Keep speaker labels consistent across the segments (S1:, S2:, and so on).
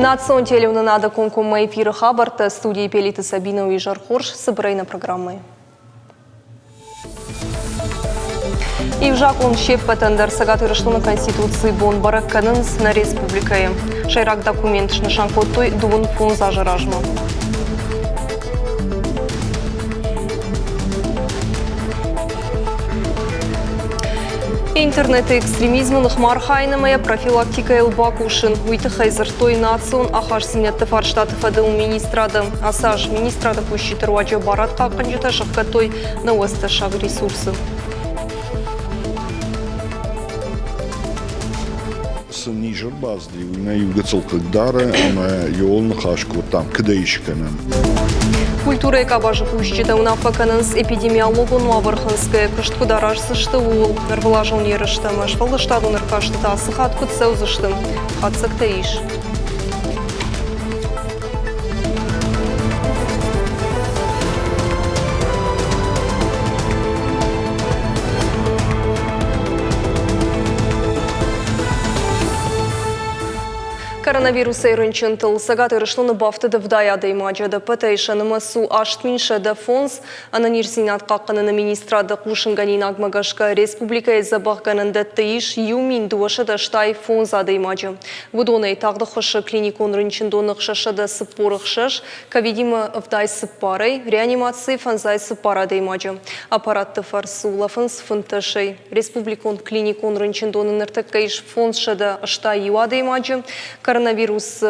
S1: Национ телевизионный конкурс эфира Хабарта студии Пелиты Сабинова и Жархорш собрали программы. И в Жакон Шеппетендер сагаты на Конституции Бон Баракканынс на республикае. Шайрак документ шнышанкотой дувун фон зажиражма. Интернет-экстремизмын хмархайнымая профилактика элбакушин. Уйты хайзыртой национ ахарсинетті фарштаты фадыл министрады. Асаж министрады пущитыр ваджа барат қаққанжыта шыққатой на уэсті шаг ресурсы.
S2: Ниже базды, на югоцелках дары, на юолны хашку там кдейшканан.
S1: Культура экабажы пущита унафаканынс эпидемиологон лаварханская кыштку дарашсышты уыл. Нырвылажон ерышты, машвалы штаду ныркашты тасы хаткут сәузышты. Хатсыкта иш. Коронавирус айрынчын тыл сагат ырышлыны бафтыды вдая даймаджады пытайшанымы су аштминшады фонс ананирсинат қаққыныны министрады қушынганин агмагашка республика забахганында тыиш юмин дуашады штай фонза даймаджы. Вудонай тағды құшы клиникон рынчындоны қшашады сыппорық шаш, ковидимы вдай сыппарай, реанимации фанзай сыппара даймаджы. Аппаратты фарсу лафынс фынтышай. Республикон клиникон рынчындоны ныртыккайш фонз шады штай юа даймаджы. Коронавирус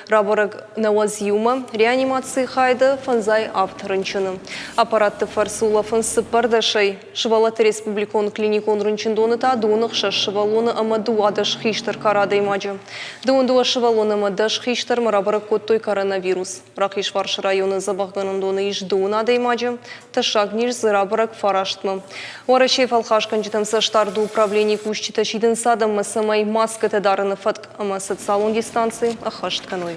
S1: рабораг навазиума, реанимации хайды фанзай авторынчыны. Аппаратты фарсула фансы пардашай. Шывалаты республикон клиникон рынчындоны та дуынық шаш шывалоны ама дуадаш хиштар карады имаджы. Дуындуа шывалоны ама даш хиштар марабораг коттой коронавирус. Рахиш варш районы забахганындоны иш дуынады имаджы. Ташаг ниш зырабораг фараштмы. Уарашей фалхашкан житамса штарду управление кущита шидын садам масамай маска тедарыны фатк ама социалон станции Ахаштканой.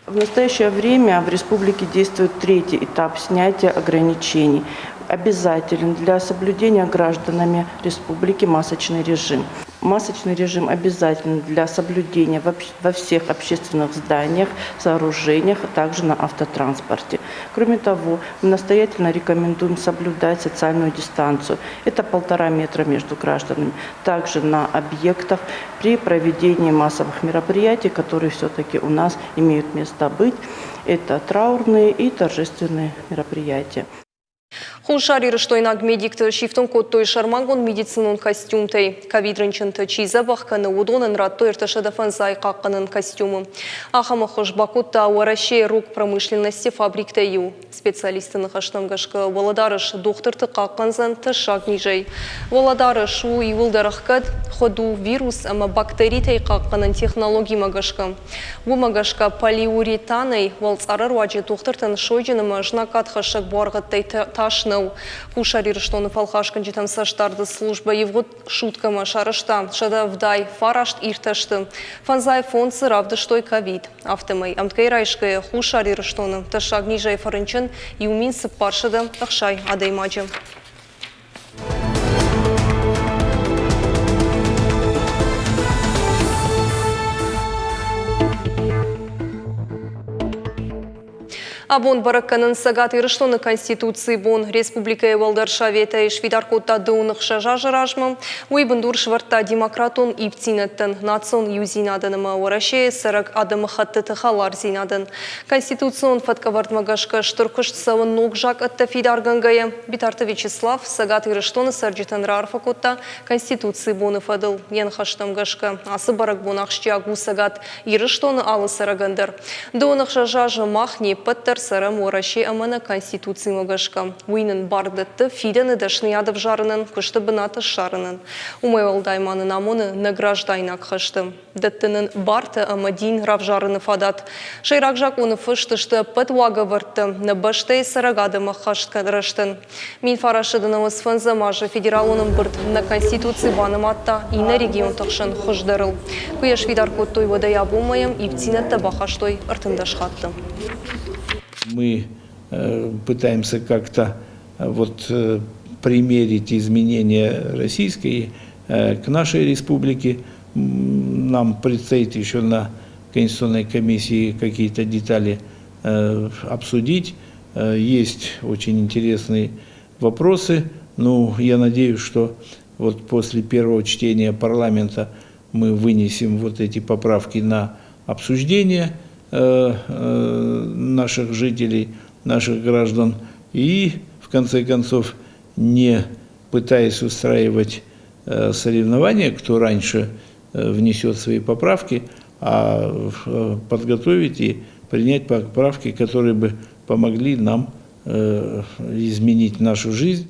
S3: В настоящее время в республике действует третий этап снятия ограничений. Обязателен для соблюдения гражданами республики масочный режим. Масочный режим обязателен для соблюдения во всех общественных зданиях, сооружениях, а также на автотранспорте. Кроме того, мы настоятельно рекомендуем соблюдать социальную дистанцию. Это 1,5 метра между гражданами. Также на объектах при проведении массовых мероприятий, которые все-таки у нас имеют место быть. Это траурные и торжественные мероприятия.
S1: Хушари рыштойнаг медикты шифтон коттой шармангон медицинон костюмтай. Ковидрынчынты чиза бахканы удонын раттой ирташада фанзай қаққанын костюмы. Ахама хош бакутта уарашей рук промышленности фабрикта ю. Специалисты нахаштамгашка Володарыш докторты қаққанзан тышак нижей. Володарыш у юлдарахкад ходу вирус ама бактеритай қаққанын технологий магашка. Бу магашка полиуретаной валцарар ваджи доктортын шойджины мажнакат хашак баргаттай ташнау. Хушари рыштоны фалхашкан житам саштарды служба евгод шуткама шарышта. Шада вдай фарашт ирташты. Фанзай фонцы равды штой ковид. Автомай амткай райшкая хушари рыштоны. Ташак нижай фарынчын юмин сыппаршады ахшай адаймаджы. Абон баракканын сагат ирышлыны Конституции бон республика Евалдар Шавета и Швидаркота дыуных шажа жыражмы, уйбындур шварта демократон ипцинеттен национ юзинадыныма уараше сырак адымы хатты тыхалар зинадын. Конституцион фаткавартмагашка штыркышт савын ногжак атта фидаргангая. Битарты Вячеслав сагат ирышлыны сарджитан рарфакота Конституции боны фадыл. Ян хаштамгашка асы барак бонахшчи агу сагат ирышлыны алы сарагандыр. Дыуных шажа жымахни паттар сарам уараши амана Конституции магашка. Уйнын бардытты фиданы дашны ядов жарынын, кышты бынаты шарынын. Умайвал дайманы намоны награждайнак хаштым. Дыттынын барты амадин равжарыны фадат. Шайрак жак оны фыштышты пытвага выртты, набашты сарагады махашка дырыштын. Мин фарашыдыны высфынзы мажы федералуным бырт на Конституции баным атта и на регион тахшын хыждырыл. Куяш видаркот той водая бумаем и вцинетті бахаштой артындаш хаттым.
S4: Мы пытаемся как-то примерить изменения российской к нашей республике. Нам предстоит еще на Конституционной комиссии какие-то детали обсудить. Есть очень интересные вопросы. Ну, я надеюсь, что вот после первого чтения парламента мы вынесем вот эти поправки на обсуждение наших жителей, наших граждан. И, в конце концов, не пытаясь устраивать соревнования, кто раньше внесет свои поправки, а подготовить и принять поправки, которые бы помогли нам изменить нашу жизнь.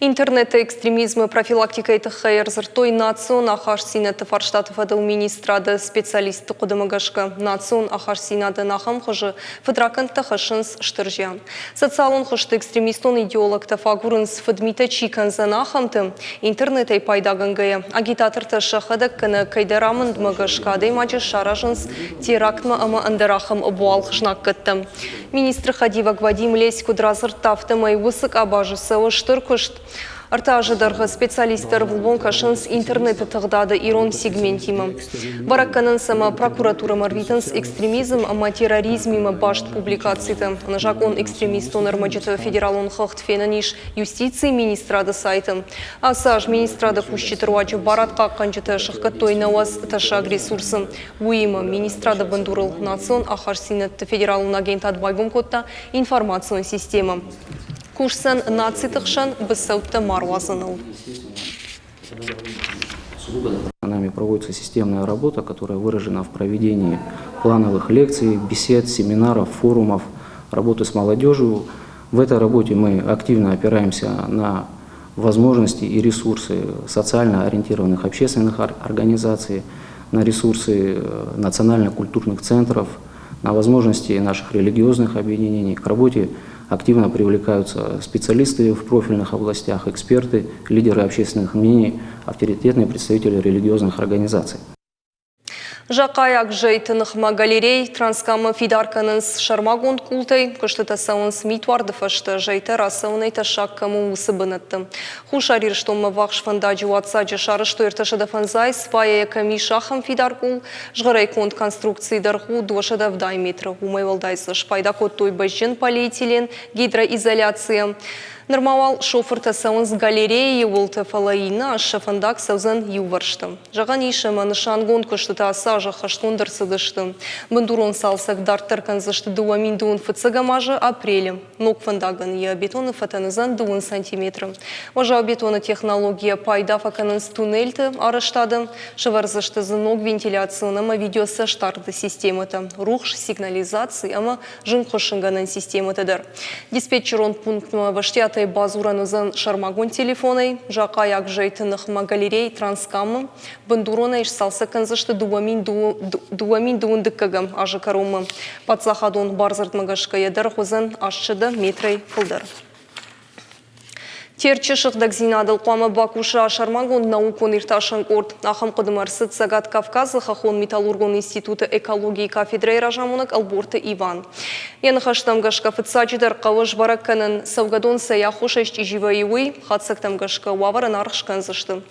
S1: Интернет экстремизма профилактика это хайрзыртой национ ахарсинаты фарштатов адыл министрады специалисты кудымагашка национ ахарсинады нахам хожи федраканта хашинс штыржа. Социалон хошты экстремистон идеологта фагурынс федмита чиканза нахамты интернетай пайдагангая агитаторта шахадак кана кайдарамын дмагашкады мачы шаражынс терактма ама андарахам буал хшнак кыттым. Министр Хадива Гвадим лесь кудразыр тафтымай высык абажысы штыркушт. Артажыдарғы специалистер вулбон кашынс интернеты тығдады ирон сегментимы. Баракканын сама прокуратура марвитынс экстремизм, ама терроризмимы башт публикацияты. Нажак он экстремистон армаджеты федералон хахт фенаниш юстиции министрады сайтым. Асаж министрады пущитыруачы баратқа қанжеты шыққаттой науаз ташаг ресурсын. Уйымы министрады бандурыл национ ахарсинетті федералон агент адбайбом котта информацион система. Курсан нацитықшан бісаутты марвазыныл.
S5: Нами проводится системная работа, которая выражена в проведении плановых лекций, бесед, семинаров, форумов, работы с молодежью. В этой работе мы активно опираемся на возможности и ресурсы социально ориентированных общественных организаций, на ресурсы национально-культурных центров, на возможности наших религиозных объединений. К работе активно привлекаются специалисты в профильных областях, эксперты, лидеры общественных мнений, авторитетные представители религиозных организаций.
S1: Жақаяк жайтынықма галерей, транскамы фидарканынс шармагон култай, күшті сауынс митуарды фашты жайты расауынай ташак каму усыбынытты. Хушарир штомы вақш фандаджи уатсаджи шарышты өрташыда фанзай, спая ками шахам фидаркул, жғырай конт конструкции дарху дошыда в дайметры. Умайвалдайсы шпайда коттой бәжжін полиэтилен, гидроизоляция. Нормавал шофырта сауынс галереи олты фалайына шафандак саузан юваршты. Жаған ишімі нышангон күшті асажы хаштондырсыдышты. Бандурон салсак дарттар канзышты дуамин дуын фыцыгамажы апрелем. Нок фандаган я бетоны фатанызан дуын сантиметры. Важа бетоны технология пайда факанынс туннельты арыштады. Шыварзышты зынок вентиляционыма видеосы штарды системыты. Рухш сигнализации ама жын хошынганын системытыдыр. Диспетчерон пунктыма ваштят базуранызан шармагон телефоной, жақаяк жайтынықма галерей транскамы, бандурона салса канзышты дуамин дуындыккагам ажы карумы. Патсахадон барзыртмагашка ядыр хозан ашчыды метрей фылдар. Терчі шықдак зинадыл қуамы Бакуша шармагон наукон ирташын корд. Ахам қыдымарсыд Сагат Кавказы Хахон Металлургон институты экологии кафедры ражамунак Алборты Иван. Яны хаштамгашка фыцаджидар қавыш баракканын Савгадон саяхушаш иживайуй хатсактамгашка уаварын арқшканзышты.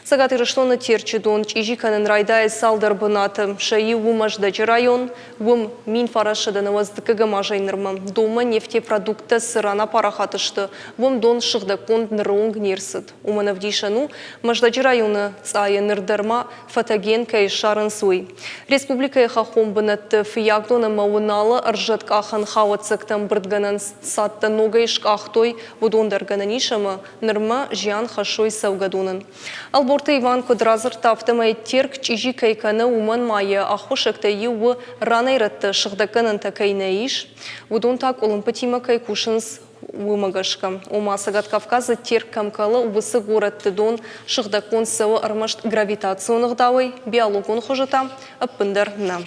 S1: Сагат ирыштоны терчі дон ижиканын райдая салдар бынаты. Шаи умаждачы район, вым мин фарашыданы воздыкыга мажайнырмы. Дома нефтепродукты сырана парахатышты. Вым дон шықдакон нырунг нерсыд. Уманав дишану маждачы районы цая нырдарма фотогенка и шарын суй. Республика Хахом бынатты фиягдоны мауыналы ыржатка ахан хаватсыктан бұрдганан сатты нога ишкахтой вудондарганан ишамы нырма жиан хашой савгадонын. Алборты Иван кудразыр тафтымай терк чижи кайканы уман майы ахушакта ювы ранайратты шықдаканын такайна иш. Вудон так олымпатима кайкушынс вымагашка. Ума Сагат Кавказа терк камкалы убысы городты дон шықдакон савы армашт гравитационных давай биологон хожата аппындар на.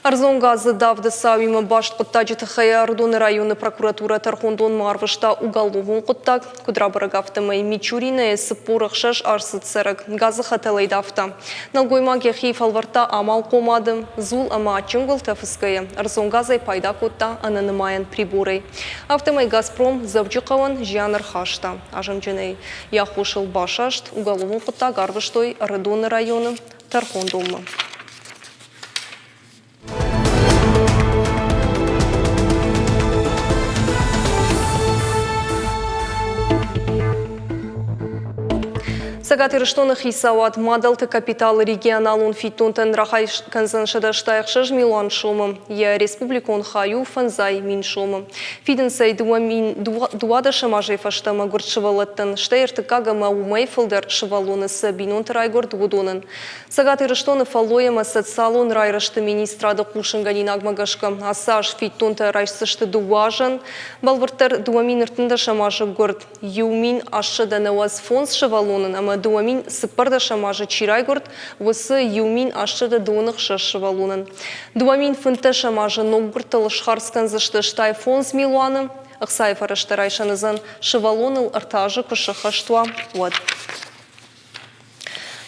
S1: Арзон газы давды сауимы башт құттаджеті Хаярдон районы прокуратура Тархондон марвышта уголовын құттак, кудра барагавтымай Мичурина сыппорық шаш арсыд сырық газы хаталай дафта. Налгойма гехи фалварта амал комады, зул ама ачынгыл тафыская. Арзон газай пайда котта ананымаян приборай. Автомай Газпром завджықауын жианыр хашта. Ажымжынай яхушыл башашт уголовын құттак арвыштой Ардон районы Тархондонмы. Сагат ирыштоны хисауат мадалты капитал регионалун фитунтен рахай конзаншада 6 миллион шумы. Я республикон хаю фанзай мин шумы. Фиденсей дуада шамажей фаштама гуртшывалаттын. Штейртыкагама умейфылдер шывалуны сабинун трайгор дугудунын. Сагат ирыштоны фалоема социалун райрышты министрады кушынганин агмагашка. Асаж фитунты райсышты дуажын. Балвыртыр дуамин иртында шамажы гурт. Юмин ашыда наваз фонс шывалунын. Ама дуамин сыпырда шамажы чирайгурт. Высы юмин ашыда дуаных шашывалунын. Дуамин фынты шамажы ноггуртыл шхарскан зашты штай фонс милуаны. Ақсай фарышты райшанызын шывалуныл ыртажы кышыхаштуа. Вот.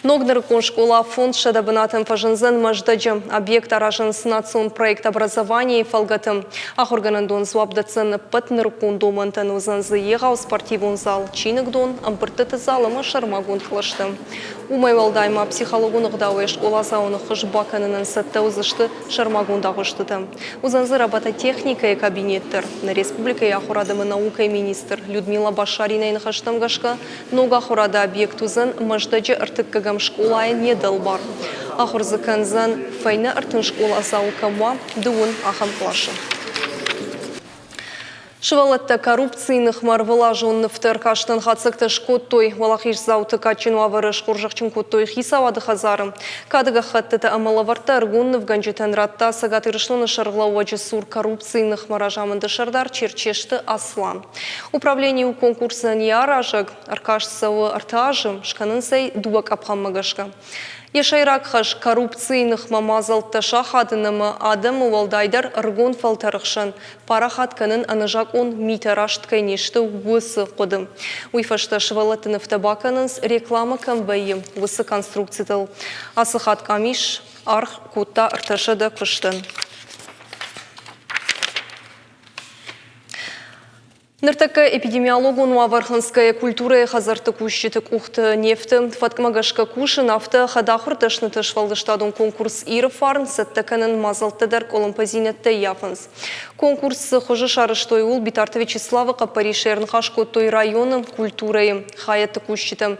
S1: Ногнер школа фонд шадабынатын фажынзын маждаджы объект аражын сынатсон проект образования и фалгатым. Ахорганандон зуабдацын пытныр кундомантын узанзы егау спортивун зал чиныгдон ампыртыты залымы шармагун қылыштым. Умай валдайма психологунық дауэ школа зауны хыжбаканынын сатты узышты шармагундағыштыды. Узанзы робототехника и кабинеттер. На республикой ахурадымы наука и министр Людмила Башарина инхаштам гашка нога ахурада объект узын маждаджы ыртыккагам школайын едал бар. Ахурзы канзан файна ыртын школа зау камва дуын ахам клашы. Шывалатта коррупцийных марвала жонны втыр каштын хацыкты шкоттой валахиш зауты качину аварыш куржакчин коттой хисавады хазарым. Кадыга хаттыты амалаварта аргунны в ганджетен ратта сагат ирышлыны шарглауачы сур коррупцийных маражамынды шардар черчешты аслан. Управление у конкурса не аражак, аркашсавы артажым, шканынсай дуак апхаммагашка. Ешайрак хаш коррупцийных мамазалты шахадынымы адымы валдайдар аргон фалтарықшын. Парахат канын анажак он митарашт кайнешті высы қодым. Уйфашта шывалатын автобаканынс реклама камбайы высы конструкцитыл. Асыхат камиш арх кутта арташыда күштін. Ныртака эпидемиологу нуаварханская культура хазарты кущитык ухты нефты фаткмагашка куши нафта хадахур ташны ташвалдыштадун конкурс ирфарн саттаканын мазалтыдар колумпазинетте яфанс. Конкурс хожы шарыштой ул битарты Вячеслава Капаришерн хашкоттой районы культуры хаятты кущиты.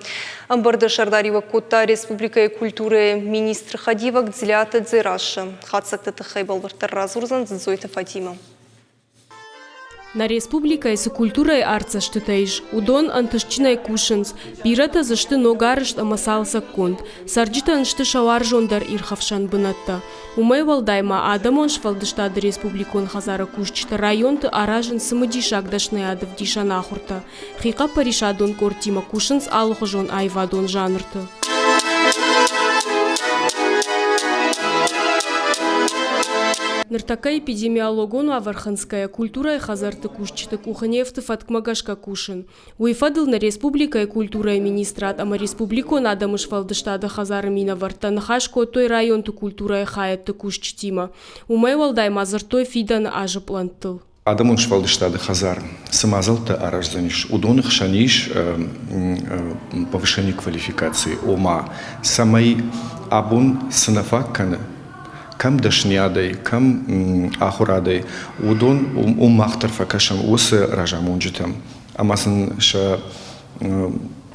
S1: Амбарды шардарива котта республика культуры министр Хадива Гдзляты Дзирашы. Хатсакты тахайбалвартар разурзан Дзойта Фатима.
S6: На республика с культурой арца штытайш, удон антышчинай кушинс, пирата зашты ногарышт амасалса конт, сарджита аншты шавар жондар ирхавшан бынатта. Умай валдайма адамон швалдыштады республикон хазара кушчита районты аражын сымыдишак дашны адов дишанахурта. Хика паришадон кортима кушинс алухожон айвадон жанрты. Ныртака эпидемиологону аварханская культура и хазарты кушчитык уханевты фаткмагашка кушин. Уйфадыл на республика и культура и министрат, ама республику надамыш валдыштады хазары мина варта хашко той районты культура и хаятты кушчитима. Умай валдай мазыртой фидан ажы плантыл.
S7: Адамон швалдыштады хазар самазалты аражзаниш удоных шаниш повышение квалификации ома самай абун сынафа каны. Кам дашнядай, кам ахурадай, удон махтар факашам осы ражамунджитам. Амасын ша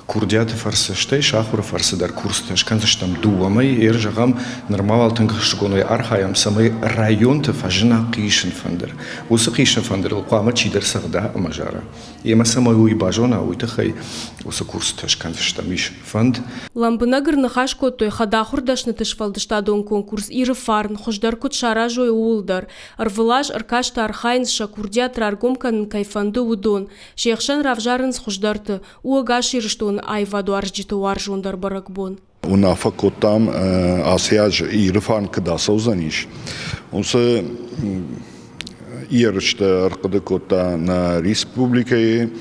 S7: курдяты фарсы штай шахура фарсы дар курсты шканзаштам дуамай ержагам нормал тынгышгоной архаям самай районты фажина қишын фандыр. Осы қишын фандыр қуама чидер сағда амажара. Ема самай уйбажона уйтахай осы курсты шканзаштам иш фанд.
S6: Ламбынагыр нахашко той хадахур дашны тышвалдыштадон конкурс иры фарн хождар кут шаражой улдар. Арвылаж аркашта архайнс шакурдят раргомканын кайфанды удон. Шейхшан равжарынс хождарты уагаш ирыштон айваду аржиты уаржондар баракбон.
S2: Унафа коттам асияж ирфан кыдаса узаниш. Онсы ирышты аркады котта на республике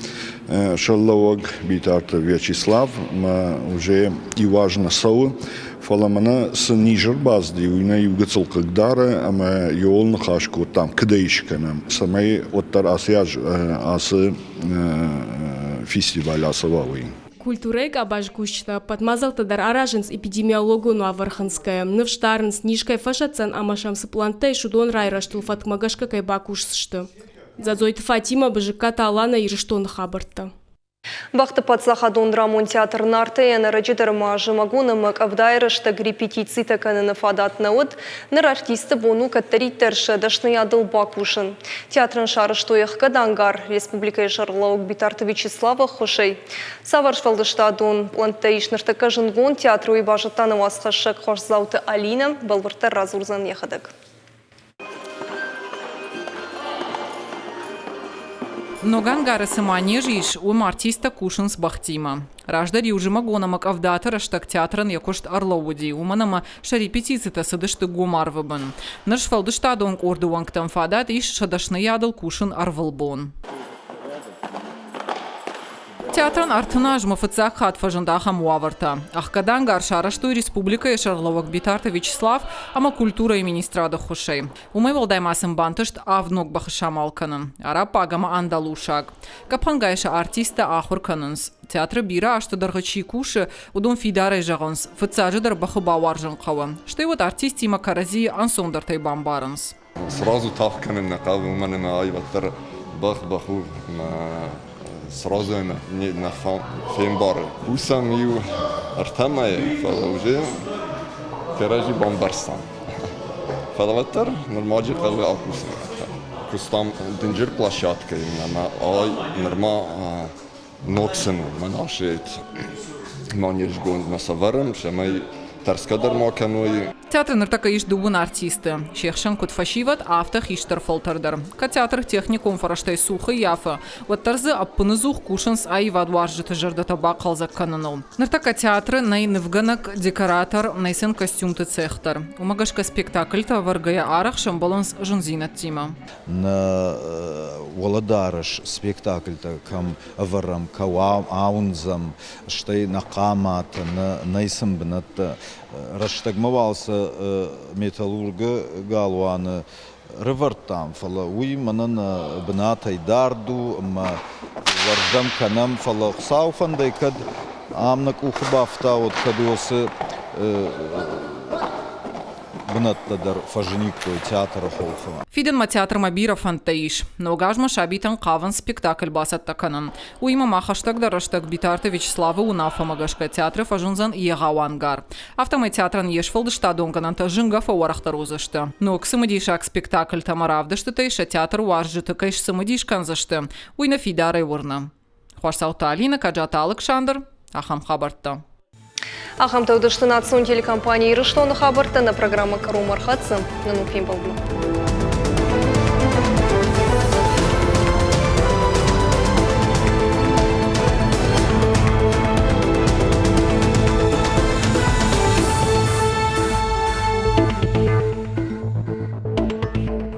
S2: шаллауаг битарты Вячеслав, ма уже и важно сау. Фаламана с нижер базди, уйна югацал кагдары, ама йолны хашку там кыдайшканам. Самай оттар асияж асы фестиваль асавауи.
S6: Культурек абажгущта подмазалтадар араженс эпидемиологону аварханская. Нывштарнс нишкай фашацан амашамсы плантай шудон райраштыл фатмагашка кайбакушсышты. Задзойты Фатима быжыкка талана ирыштон хабарта.
S1: Бақты патсаха дондрамон театр нартаян раджидарма жымагунымык авдайрышта репетиций таканын фадатны от, ныр артисты бону каттариттерші дашны ядыл бакушын. Театрын шарыштойық кадангар республика жарлаук битарты Вячеслава Хошей. Саваршвалдышта дон плантаиш ныртыка жынгон театру и бажытаны васқашык хошзауты Алина балвыртар разурзан ехадык.
S8: Ноган гарысы манежиш ум артиста Кушынс Бахтима. Раждари уже магонамак авдата раштак театран якошт Орловуди. Уманама шарепетицията съдъща гумарвабан. Наш фалдышта донг ордуанг там фадат иш шадашна ядал Кушын Арвалбон. Театран артынаж мафыцак хатфажындаха муаварта. Ахкадан гаршараштой республика ешарловак битарта Вячеслав, ама культура и министрада Хошей. Умай валдаймасым бантышт авнок бахышамалканын. Арапагама андалушак. Капангайша артиста ахурканынс. Театр бира ашты даргачи куши удон фидарай жагынс. Фыцажыдар бахы бауаржын қава. Штай вот артисти макарази ансондар тай бамбарынс.
S9: Сразу тавканын нақавы уманына айваттар бах-баху сразу на фембары. Усам ю артамай, фала уже керажи бомбарстан. Фалаваттар нормаджи кавы акусын. Кустам динжир площадка именно ай норма ноксену манашет манеж гонд на саварам, шамай тарскадар маканой.
S8: Театр ныртака иш дубун артисты. Шехшан кут фашиват автах иштар фолтардар. Ка театр техникум фараштай сухы яфа. Вот тарзы аппынызух кушанс айвад варжыты жырдата бақалзак кананыл. Ныртака театры най невганак декоратор найсен костюмты цехтар. Умагашка спектакльта варгая арах шамбаланс жунзинат тима.
S10: На Володарыш спектакльта кам аварам кауам аунзам штай нақамат найсен бнат раштагмавался металлурга галуаны рывартам фала уй манан бнатай дарду ма варждам канам фала сауфандай кад амнак ухбафта от кадосы бнаттадар фажниктой театра холфа.
S8: Фиден ма театр мабира фантаиш. Но гажма шабитан каван спектакль басат таканан. Уйма махаштаг дараштаг битарта Вячеслава унафа магашка театра фажунзан егауангар. Автомай театран ешфалдышта донгананта жингафа уарахтарузашта. Но ксамадишак спектакль тамаравдашта тайша театр уаржыта кайш самадишканзашта. Уйна фидарай урна. Хуашсаута Алина, Каджата Александр, Ахам Хабарта.
S1: Ахам таудышты национ телекомпании Рыштоны Хабарта на программа Кару Мархатсы на Нуфим Балбу.